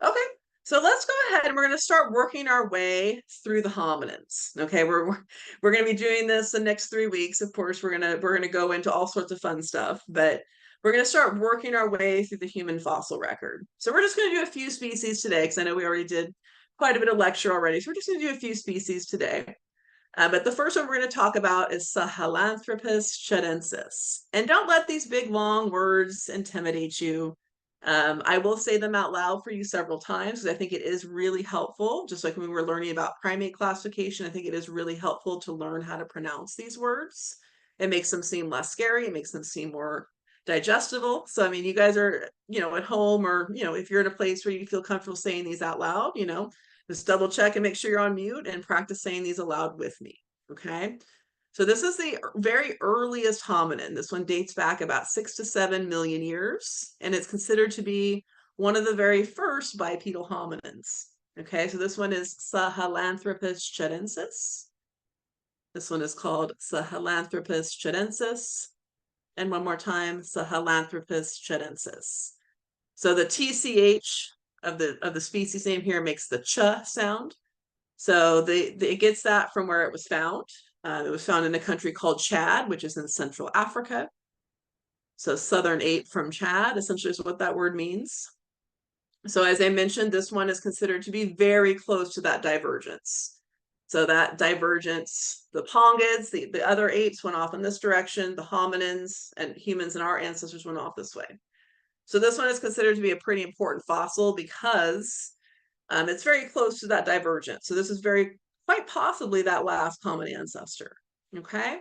Okay, so let's go ahead and we're going to start working our way through the hominins. Okay, we're going to be doing this the next 3 weeks. Of course, we're going to go into all sorts of fun stuff, but we're going to start working our way through the human fossil record. So we're just going to do a few species today, because I know we already did quite a bit of lecture already. So we're just going to do a few species today. But the first one we're going to talk about is Sahelanthropus tchadensis. And don't let these big long words intimidate you. I will say them out loud for you several times, because I think it is really helpful. Just like when we were learning about primate classification, I think it is really helpful to learn how to pronounce these words. It makes them seem less scary. It makes them seem more digestible. So, I mean, you guys are, at home, or, if you're in a place where you feel comfortable saying these out loud, just double check and make sure you're on mute and practice saying these aloud with me. Okay. So this is the very earliest hominin. This one dates back about 6 to 7 million years, and it's considered to be one of the very first bipedal hominins. Okay, so this one is Sahelanthropus tchadensis. This one is called Sahelanthropus tchadensis. And one more time, Sahelanthropus tchadensis. So the TCH of the species name here makes the ch sound. So it gets that from where it was found. It was found in a country called Chad, which is in Central Africa. So southern ape from Chad, essentially, is what that word means. So as I mentioned, this one is considered to be very close to that divergence. So that divergence, the pongids, the other apes went off in this direction, the hominins and humans and our ancestors went off this way. So this one is considered to be a pretty important fossil because it's very close to that divergence. So this is quite possibly that last common ancestor. Okay,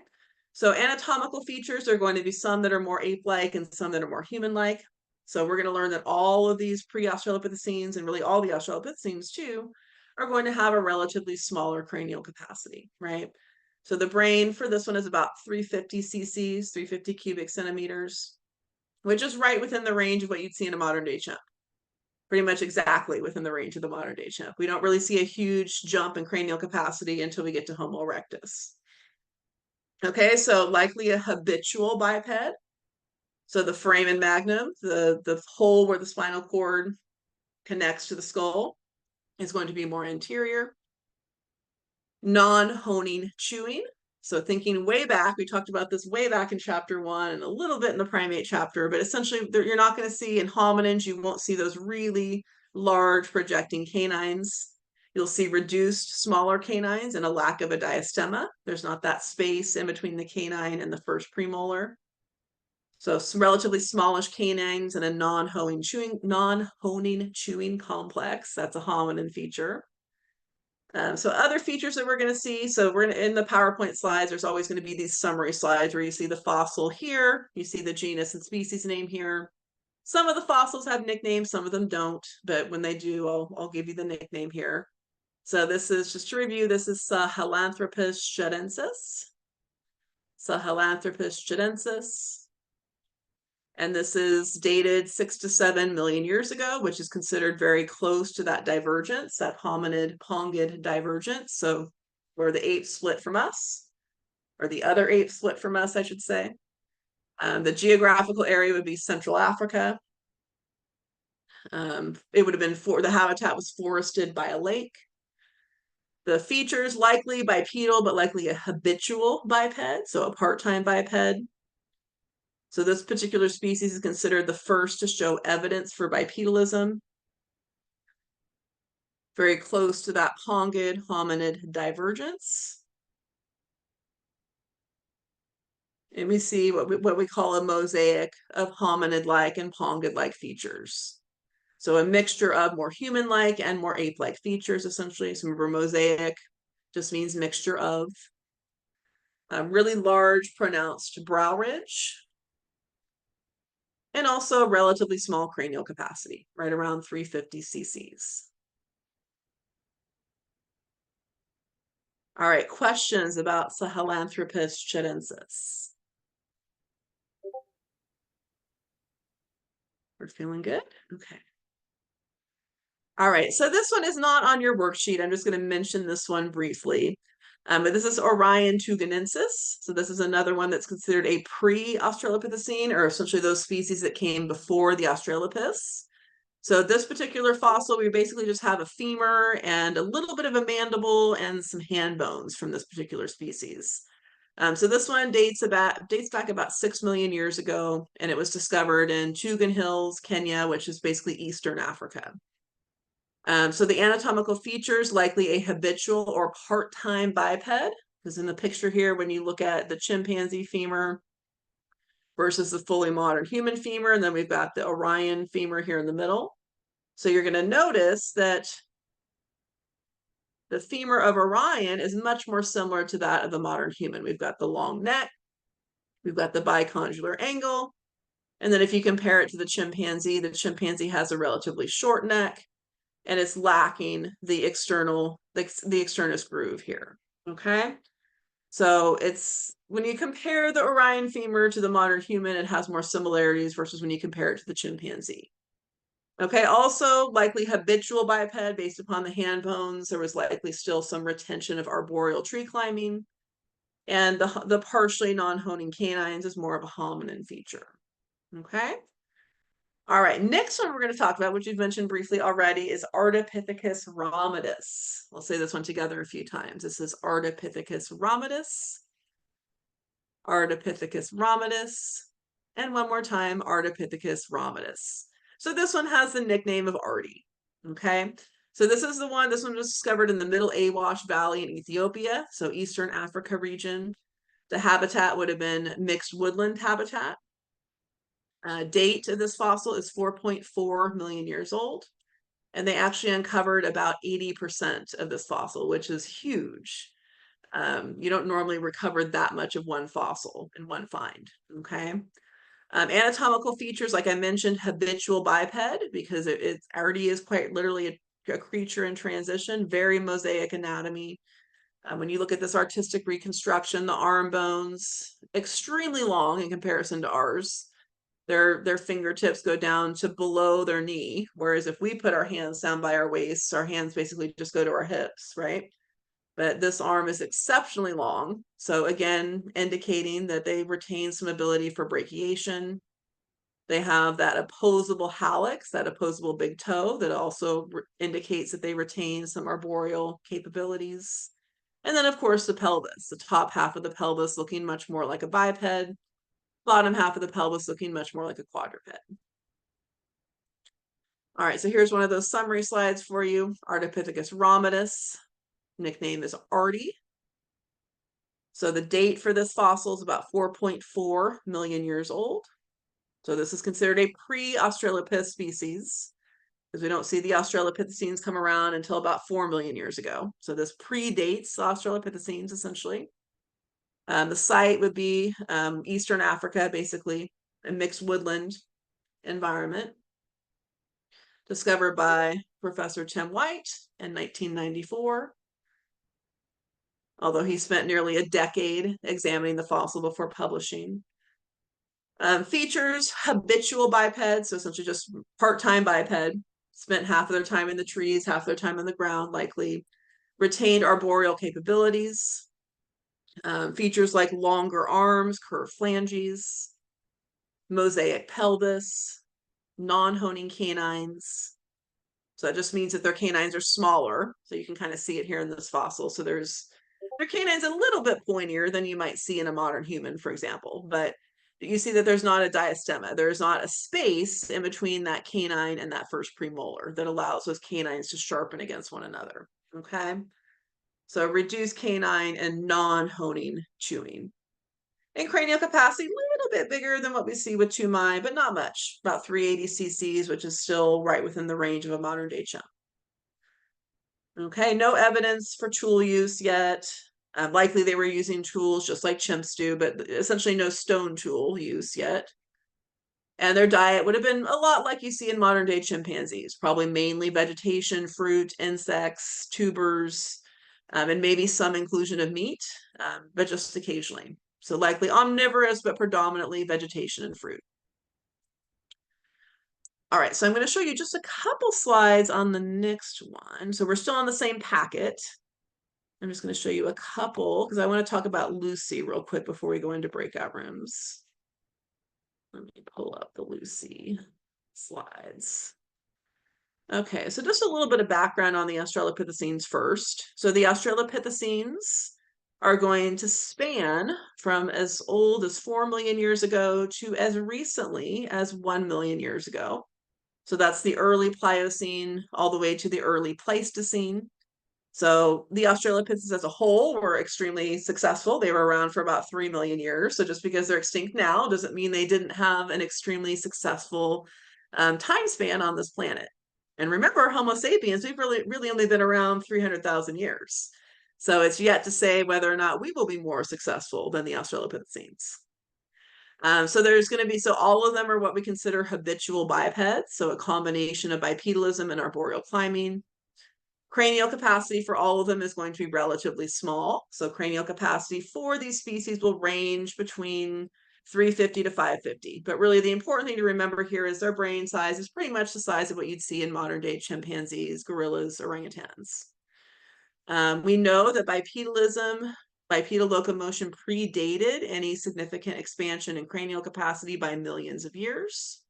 so anatomical features are going to be some that are more ape-like and some that are more human-like. So we're going to learn that all of these pre-Australopithecines, and really all the Australopithecines too, are going to have a relatively smaller cranial capacity, right? So the brain for this one is about 350 cc's, 350 cubic centimeters, which is right within the range of what you'd see in a modern day chimp. Pretty much exactly within the range of the modern day chimp. We don't really see a huge jump in cranial capacity until we get to Homo erectus. Okay, so likely a habitual biped. So the foramen magnum, the hole where the spinal cord connects to the skull, is going to be more anterior. Non-honing chewing. So thinking way back, we talked about this way back in chapter 1 and a little bit in the primate chapter, but essentially you're not going to see in hominins, you won't see those really large projecting canines. You'll see reduced, smaller canines and a lack of a diastema. There's not that space in between the canine and the first premolar. So some relatively smallish canines and a non-honing chewing complex. That's a hominin feature. So other features that we're going to see, so we're in the PowerPoint slides, there's always going to be these summary slides where you see the fossil here, you see the genus and species name here. Some of the fossils have nicknames, some of them don't, but when they do, I'll give you the nickname here. So this is, just to review, this is Sahelanthropus tchadensis. Sahelanthropus tchadensis. And this is dated 6 to 7 million years ago, which is considered very close to that divergence, that hominid-pongid divergence. So where the apes split from us, or the other apes split from us, I should say. The geographical area would be Central Africa. It would have been the habitat was forested by a lake. The features likely bipedal, but likely a habitual biped, so a part-time biped. So this particular species is considered the first to show evidence for bipedalism. Very close to that pongid hominid divergence. And we see what we call a mosaic of hominid-like and pongid-like features. So a mixture of more human-like and more ape-like features, essentially. So remember, mosaic just means mixture of. A really large, pronounced brow ridge. And also a relatively small cranial capacity, right around 350 cc's. All right, questions about Sahelanthropus chilensis? We're feeling good? Okay. All right, so this one is not on your worksheet. I'm just going to mention this one briefly. But this is Orion tugenensis. So this is another one that's considered a pre-Australopithecine, or essentially those species that came before the Australopiths. So this particular fossil, we basically just have a femur and a little bit of a mandible and some hand bones from this particular species. So this one dates back about 6 million years ago, and it was discovered in Tugen Hills, Kenya, which is basically Eastern Africa. So the anatomical features, likely a habitual or part-time biped, because in the picture here, when you look at the chimpanzee femur versus the fully modern human femur, and then we've got the Orion femur here in the middle. So you're going to notice that the femur of Orion is much more similar to that of the modern human. We've got the long neck, we've got the bicondylar angle, and then if you compare it to the chimpanzee has a relatively short neck, and it's lacking the externus groove here, okay? So it's, when you compare the Orion femur to the modern human, it has more similarities versus when you compare it to the chimpanzee. Okay, also likely habitual biped based upon the hand bones. There was likely still some retention of arboreal tree climbing. And the partially non-honing canines is more of a hominin feature. Okay. All right, next one we're going to talk about, which we've mentioned briefly already, is Ardipithecus ramidus. We'll say this one together a few times. This is Ardipithecus ramidus, Ardipithecus ramidus, and one more time, Ardipithecus ramidus. So this one has the nickname of Ardi, okay? So this is the one, this one was discovered in the Middle Awash Valley in Ethiopia, so Eastern Africa region. The habitat would have been mixed woodland habitat. Date of this fossil is 4.4 million years old, and they actually uncovered about 80% of this fossil, which is huge. You don't normally recover that much of one fossil in one find, okay? Anatomical features, like I mentioned, habitual biped, because it already is quite literally a creature in transition, very mosaic anatomy. When you look at this artistic reconstruction, the arm bones, extremely long in comparison to ours. Their fingertips go down to below their knee, whereas if we put our hands down by our waists, our hands basically just go to our hips, right? But this arm is exceptionally long. So again, indicating that they retain some ability for brachiation. They have that opposable hallux, that opposable big toe, that also indicates that they retain some arboreal capabilities. And then, of course, the pelvis, the top half of the pelvis looking much more like a biped, bottom half of the pelvis looking much more like a quadruped. All right, so here's one of those summary slides for you. Ardipithecus ramidus, nickname is Ardi. So the date for this fossil is about 4.4 million years old. So this is considered a pre-Australopith species, because we don't see the Australopithecines come around until about 4 million years ago. So this predates the Australopithecines, essentially. The site would be Eastern Africa, basically, a mixed woodland environment, discovered by Professor Tim White in 1994. Although he spent nearly a decade examining the fossil before publishing. Features habitual biped, so essentially just part-time biped, spent half of their time in the trees, half their time on the ground, likely. Retained arboreal capabilities. Features like longer arms, curved phalanges, mosaic pelvis, non-honing canines. So that just means that their canines are smaller. So you can kind of see it here in this fossil. So their canines a little bit pointier than you might see in a modern human, for example, but you see that there's not a diastema. There's not a space in between that canine and that first premolar that allows those canines to sharpen against one another, okay? So reduced canine and non-honing chewing. And cranial capacity, a little bit bigger than what we see with Tumai, but not much, about 380 cc's, which is still right within the range of a modern day chimp. Okay, no evidence for tool use yet. Likely they were using tools just like chimps do, but essentially no stone tool use yet. And their diet would have been a lot like you see in modern day chimpanzees, probably mainly vegetation, fruit, insects, tubers, and maybe some inclusion of meat, but just occasionally. So likely omnivorous, but predominantly vegetation and fruit. All right, so I'm going to show you just a couple slides on the next one. So we're still on the same packet. I'm just going to show you a couple because I want to talk about Lucy real quick before we go into breakout rooms. Let me pull up the Lucy slides. Okay, so just a little bit of background on the Australopithecines first. So the Australopithecines are going to span from as old as 4 million years ago to as recently as 1 million years ago. So that's the early Pliocene all the way to the early Pleistocene. So the Australopithecines as a whole were extremely successful. They were around for about 3 million years. So just because they're extinct now doesn't mean they didn't have an extremely successful time span on this planet. And remember, Homo sapiens, we've really only been around 300,000 years. So it's yet to say whether or not we will be more successful than the Australopithecines. So there's going to be, so all of them are what we consider habitual bipeds. So a combination of bipedalism and arboreal climbing. Cranial capacity for all of them is going to be relatively small. So cranial capacity for these species will range between 350 to 550. But really the important thing to remember here is their brain size is pretty much the size of what you'd see in modern day chimpanzees, gorillas, orangutans. We know that bipedal locomotion predated any significant expansion in cranial capacity by millions of years.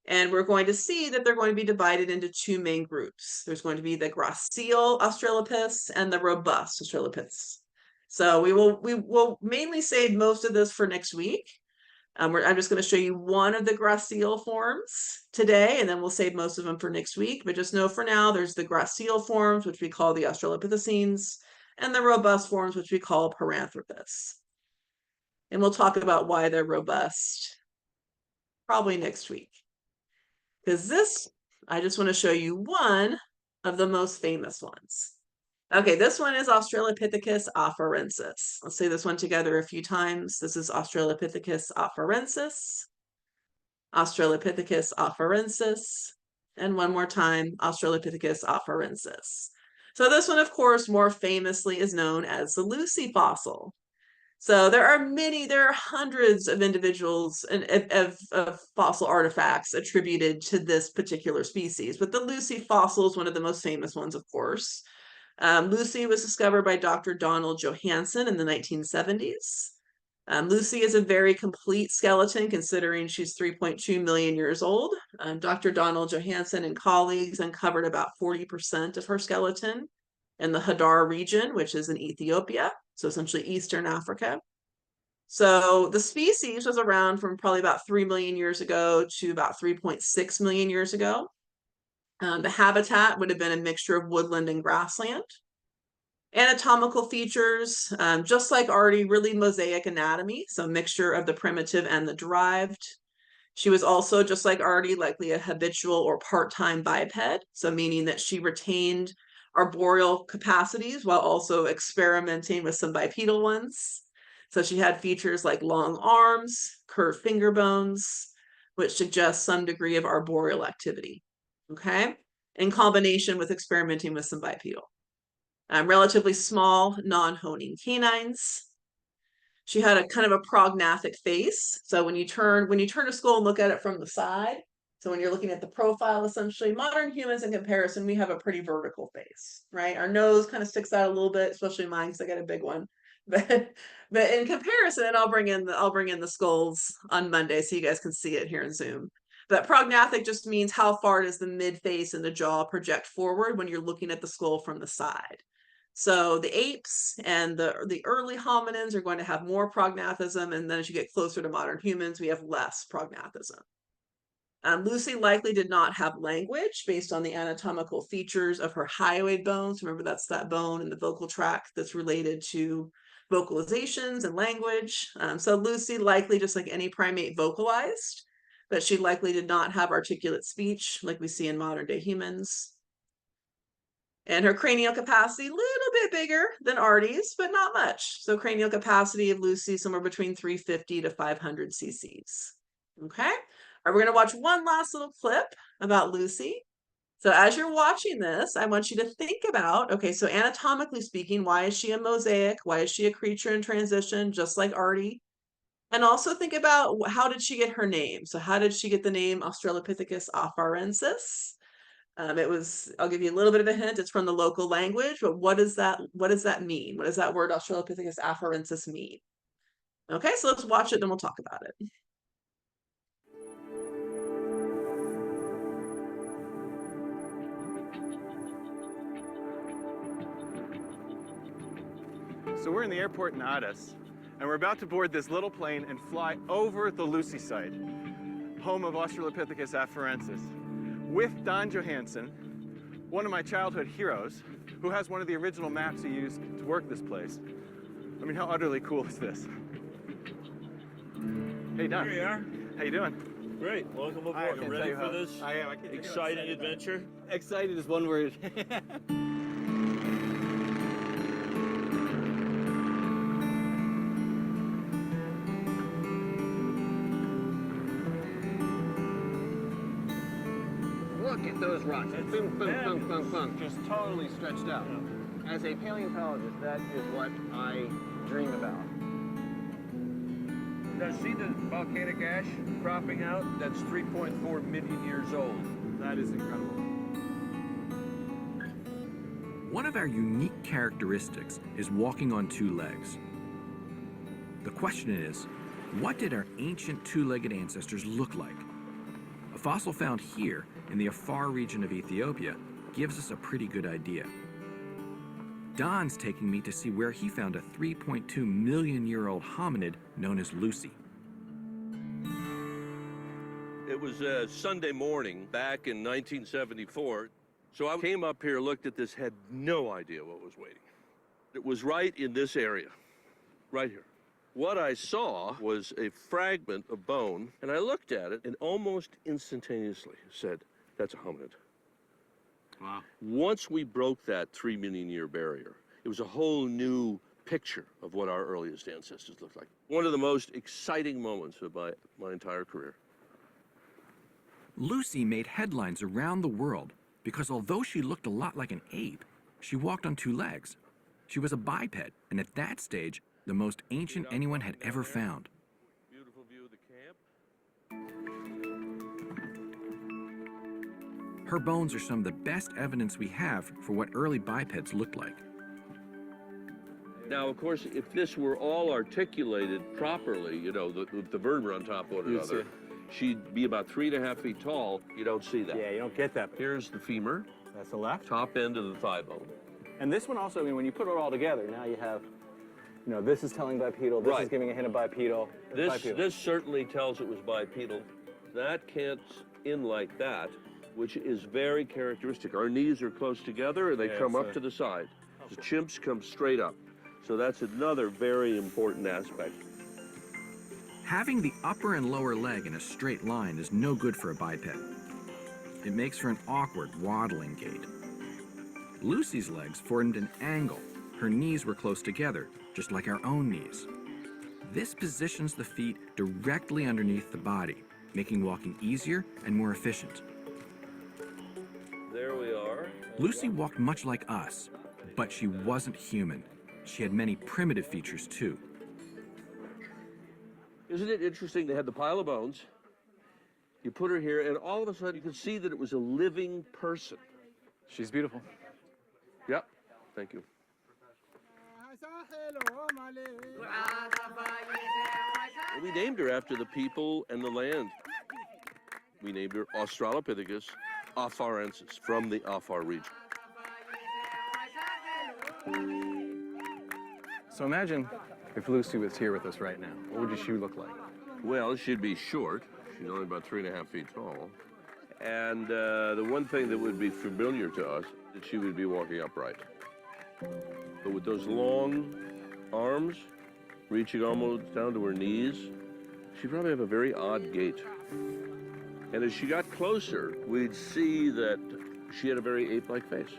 And we're going to see that they're going to be divided into two main groups. There's going to be the gracile Australopiths and the robust Australopiths. So we will mainly save most of this for next week. I'm just going to show you one of the gracile forms today, and then we'll save most of them for next week. But just know for now, there's the gracile forms, which we call the Australopithecines, and the robust forms, which we call Paranthropus. And we'll talk about why they're robust probably next week. Because this, I just want to show you one of the most famous ones. Okay, this one is Australopithecus afarensis. Let's say this one together a few times. This is Australopithecus afarensis, Australopithecus afarensis, and one more time, Australopithecus afarensis. So this one, of course, more famously is known as the Lucy fossil. So there are hundreds of individuals and of fossil artifacts attributed to this particular species, but the Lucy fossil is one of the most famous ones, of course. Lucy was discovered by Dr. Donald Johanson in the 1970s. Lucy is a very complete skeleton considering she's 3.2 million years old. Dr. Donald Johanson and colleagues uncovered about 40% of her skeleton in the Hadar region, which is in Ethiopia, so essentially Eastern Africa. So the species was around from probably about 3 million years ago to about 3.6 million years ago. The habitat would have been a mixture of woodland and grassland. Anatomical features, just like Artie, really mosaic anatomy, so mixture of the primitive and the derived. She was also, just like Artie, likely a habitual or part-time biped, so meaning that she retained arboreal capacities while also experimenting with some bipedal ones. So she had features like long arms, curved finger bones, which suggests some degree of arboreal activity, okay? In combination with experimenting with some bipedal. Relatively small, non-honing canines. She had a kind of a prognathic face. So when you turn a skull and look at it from the side, so when you're looking at the profile, essentially, modern humans in comparison, we have a pretty vertical face, right? Our nose kind of sticks out a little bit, especially mine because I got a big one. But in comparison, I'll bring in the skulls on Monday so you guys can see it here in Zoom. But prognathic just means how far does the mid face and the jaw project forward when you're looking at the skull from the side. So the apes and the early hominins are going to have more prognathism, and then as you get closer to modern humans, we have less prognathism. Lucy likely did not have language based on the anatomical features of her hyoid bones. Remember, that's that bone in the vocal tract that's related to vocalizations and language. So Lucy likely, just like any primate, vocalized, but she likely did not have articulate speech like we see in modern day humans. And her cranial capacity, a little bit bigger than Artie's, but not much. So cranial capacity of Lucy, somewhere between 350 to 500 cc's. Okay, all right, we're gonna watch one last little clip about Lucy. So as you're watching this, I want you to think about, okay, so anatomically speaking, why is she a mosaic? Why is she a creature in transition, just like Artie? And also think about, how did she get her name? So how did she get the name Australopithecus afarensis? I'll give you a little bit of a hint, it's from the local language, but what does that mean? What does that word Australopithecus afarensis mean? Okay, so let's watch it, then we'll talk about it. So we're in the airport in Addis, and we're about to board this little plane and fly over the Lucy site, home of Australopithecus afarensis, with Don Johansen, one of my childhood heroes, who has one of the original maps he used to work this place. I mean, how utterly cool is this? Hey, Don. Here you are. How you doing? Great. Welcome I aboard. can't You tell ready you for how- this I am. I can't tell you how exciting adventure? Excited is one word. Look at those rocks. It's Boom, boom, boom, boom, fabulous. boom. Just totally stretched out. As a paleontologist, that is what I dream about. Now see the volcanic ash cropping out? That's 3.4 million years old. That is incredible. One of our unique characteristics is walking on two legs. The question is, what did our ancient two-legged ancestors look like? A fossil found here in the Afar region of Ethiopia gives us a pretty good idea. Don's taking me to see where he found a 3.2 million year old hominid known as Lucy. It was a Sunday morning back in 1974. So I came up here, looked at this, had no idea what was waiting. It was right in this area, right here. What I saw was a fragment of bone, and I looked at it and almost instantaneously said, that's a hominid. Wow. Once we broke that 3 million year barrier, it was a whole new picture of what our earliest ancestors looked like. One of the most exciting moments of my entire career. Lucy made headlines around the world because although she looked a lot like an ape, she walked on two legs. She was a biped, and at that stage, the most ancient anyone had ever found. Beautiful view of the camp. Her bones are some of the best evidence we have for what early bipeds looked like. Now, of course, if this were all articulated properly, you know, the vertebrae on top of one You'd see another, she'd be about 3.5 feet tall. You don't see that. Yeah, you don't get that. Here's the femur, That's the left. top end of the thigh bone. And this one also, I mean, when you put it all together, now you have, you know, this is telling bipedal, this is Right. giving a hint of bipedal. This certainly tells it was bipedal. That can't in like that, which is very characteristic. Our knees are close together and they Yeah, come it's up to the side. The chimps come straight up. So that's another very important aspect. Having the upper and lower leg in a straight line is no good for a biped. It makes for an awkward, waddling gait. Lucy's legs formed an angle. Her knees were close together, just like our own knees. This positions the feet directly underneath the body, making walking easier and more efficient. There we are. Lucy walked much like us, but she wasn't human. She had many primitive features too. Isn't it interesting? They had the pile of bones. You put her here, and all of a sudden you could see that it was a living person. She's beautiful. Yep. Thank you. We named her after the people and the land. We named her Australopithecus afarensis, from the Afar region. So imagine if Lucy was here with us right now. What would she look like? Well, she'd be short. She's only about 3.5 feet tall. And the one thing that would be familiar to us, that she would be walking upright. But with those long arms reaching almost down to her knees. She'd probably have a very odd gait. And as she got closer, we'd see that she had a very ape-like face.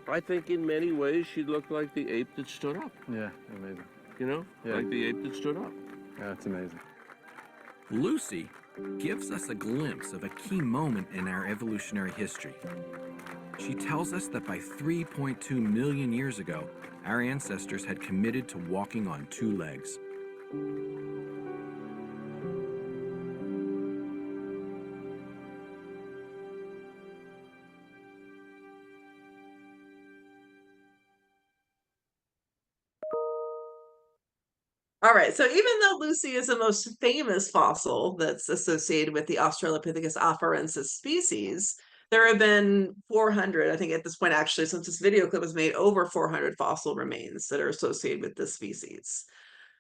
I think in many ways she'd look like the ape that stood up. Yeah, amazing. You know, Yeah. like the ape that stood up. Yeah, that's amazing. Lucy gives us a glimpse of a key moment in our evolutionary history. She tells us that by 3.2 million years ago, our ancestors had committed to walking on two legs. All right, so even though Lucy is the most famous fossil that's associated with the Australopithecus afarensis species, there have been 400, I think at this point, actually, since this video clip was made, over 400 fossil remains that are associated with this species.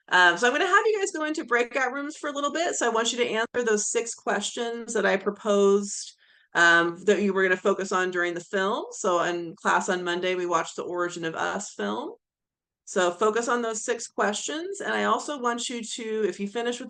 So I'm going to have you guys go into breakout rooms for a little bit. So I want you to answer those 6 questions that I proposed that you were going to focus on during the film. So in class on Monday, we watched the Origin of Us film. So focus on those 6 questions. And I also want you to, if you finish with